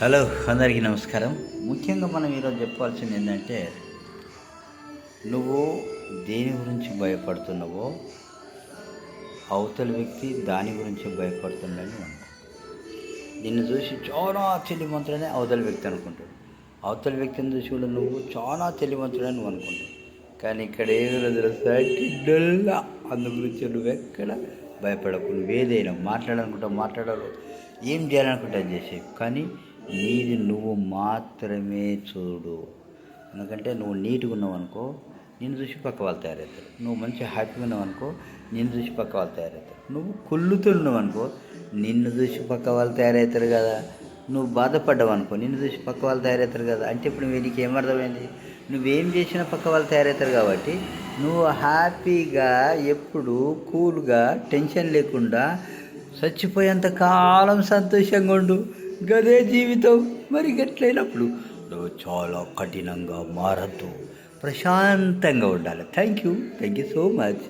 Hello, అందరికీ నమస్కారం. ముఖ్యంగా మనం ఈరోజు చెప్పాల్సింది ఏంటంటే, నువ్వు దేని గురించి భయపడుతున్నావో అవతల వ్యక్తి దాని గురించి భయపడుతున్నాడని అంట. నిన్ను చూసి చాలా తెలివిమంతుడని అవతల వ్యక్తి అనుకుంటాడు. అవతల వ్యక్తిని చూసి కూడా నువ్వు చాలా తెలివిమంతుడని నువ్వు అనుకుంటావు. కానీ ఇక్కడ ఏదో తెలుసా, అందు గురించి నువ్వెక్కడ భయపడకు. నువ్వేదైనా మాట్లాడారు, ఏం చేయాలనుకుంటా చేసేవి, కానీ నీది నువ్వు మాత్రమే చూడు. ఎందుకంటే నువ్వు నీట్గా ఉన్నావు అనుకో, నిన్ను చూసి పక్క వాళ్ళు తయారవుతారు. నువ్వు మంచి హ్యాపీగా ఉన్నావు అనుకో, నిన్ను చూసి పక్క వాళ్ళు తయారవుతారు. నువ్వు కుళ్ళుతున్నావు అనుకో, నిన్ను చూసి పక్క వాళ్ళు తయారవుతారు కదా. నువ్వు బాధపడ్డావు అనుకో, నిన్ను చూసి పక్క వాళ్ళు తయారవుతారు కదా. అంటే ఇప్పుడు నీకు ఏమర్థమైంది? నువ్వేం చేసినా పక్క వాళ్ళు తయారవుతారు. కాబట్టి నువ్వు హ్యాపీగా ఎప్పుడు కూల్గా టెన్షన్ లేకుండా చచ్చిపోయేంత కాలం సంతోషంగా ఉండు. గదే జీవితం. మరి గట్లయినప్పుడు నువ్వు చాలా కఠినంగా మారద్దు, ప్రశాంతంగా ఉండాలి. Thank you so much.